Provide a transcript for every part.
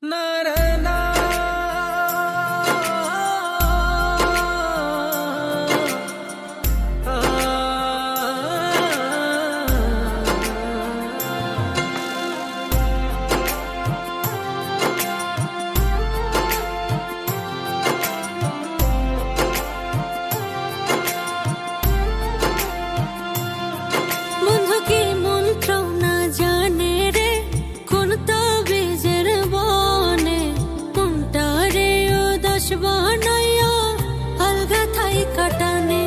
না রে না বন্ধু কি মন্ত্র না জানে রে কোন তাবিজের বনে কোনটা রে উদাস বানাইয়া আলগা থাই কাটানে।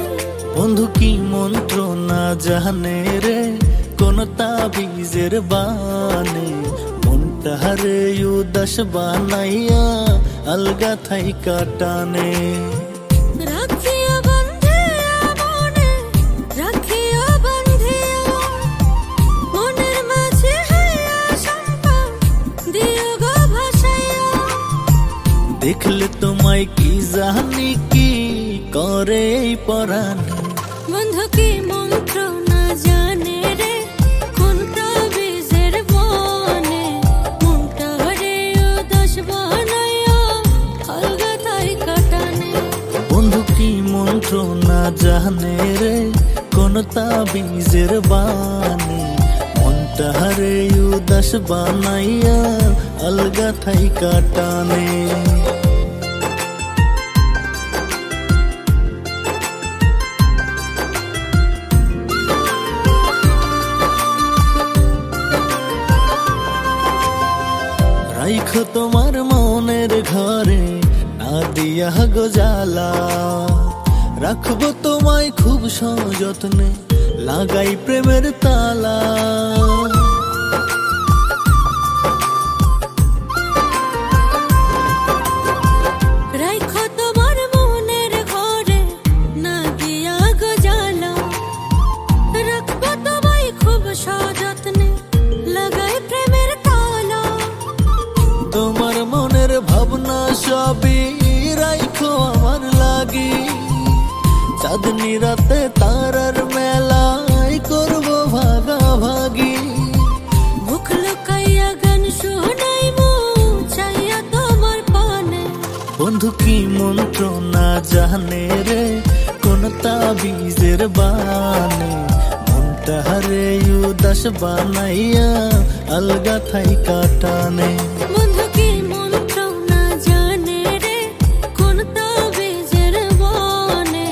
বন্ধু কি মন্ত্র না জানে রে কোন তাবিজের বানে মনটারে উদাস বানাইয়া আলগা থাই কাটানে। রাখিয়া বান্ধিয়া মনে রাখিয়া বান্ধিয়া মনের মাঝে হইয়া শঙ্কা দিও গো ভাসাইয়া। দেখলে তোমায় কি জানি কি করে এই পরাণে। বন্ধু কি মন্ত্র না জানে রে কোন তাবিজের বনে মনটা রে উদাস বানাইয়া আলগা থাই কাটানে। বন্ধু কি মন্ত্র না জানে রে কোন তাবিজের বানে মনটারে উদাস বানাইয়া আলগা থাই কাটানে। রাইখো তোমার মনের ঘরে না দিয়া গো জ্বালা রাখবো তোমায় খুব সযত্নে লাগাই প্রেমের তালা। রাইখো তোমার মনের ঘরে না দিয়া গো জ্বালা রাখবো তোমায় খুব সযত্নে লাগাই প্রেমের তালা। তোমার মনের ভাবনা সবই রাইখো আমার লাগি চাঁদনি রাতে তারার মেলায় করবো ভাগাভাগি। মুখ লুকাইয়া গান শুনাইমু চাইয়া তোমার পানে। বন্ধু কি মন্ত্র না জানে রে কোন তাবিজের বানে মনটারে উদাস বানাইয়া আলগা থাই কাটানে। বন্ধু কি মন্ত্র না জানে রে কোন তাবিজের বনে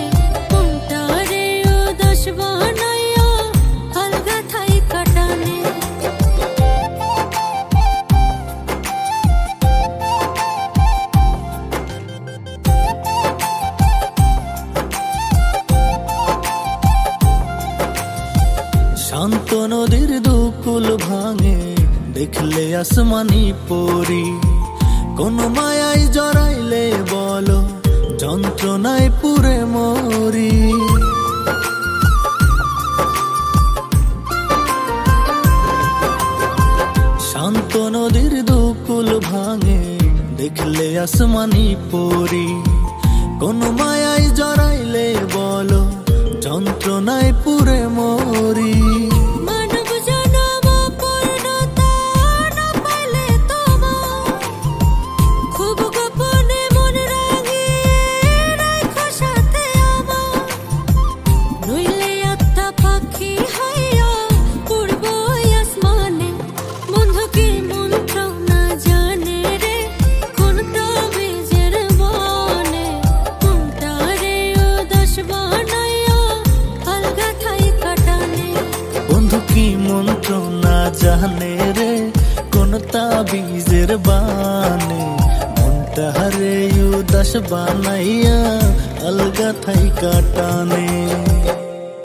কোনটা রে উদাস বানাইয়া আলগা থাই কাটানে। শান্ত নদীর দুকুল ভাঙে দেখলে আসমানি পরি কোন মায়ায় জড়াইলে বলো যন্ত্রণায় পুরে মরি। শান্ত নদীর দুকুল ভাঙে দেখলে আসমানি পরি কোন মায়ায় জড়াইলে বলো যন্ত্রণায় পুরে মরি। মানব জনম পূর্ণতা না পাইলে তোমার খুব গোপনে মন রাঙিয়ে রাখো সাথে আমার নইলে আত্মা পাখি হইয়া উড়ব আসমানে। বন্ধু কি মন্ত্র না জানে রে কোন তাবিজের বনে কোনটা রে উদাস বানাইয়া আলগা থাই কাটানে। বন্ধু কি মন্ত্র না জানে রে কোন তাবিজের বানে মনটারে উদাস বানাইয়া আলগা থাই কাটানে।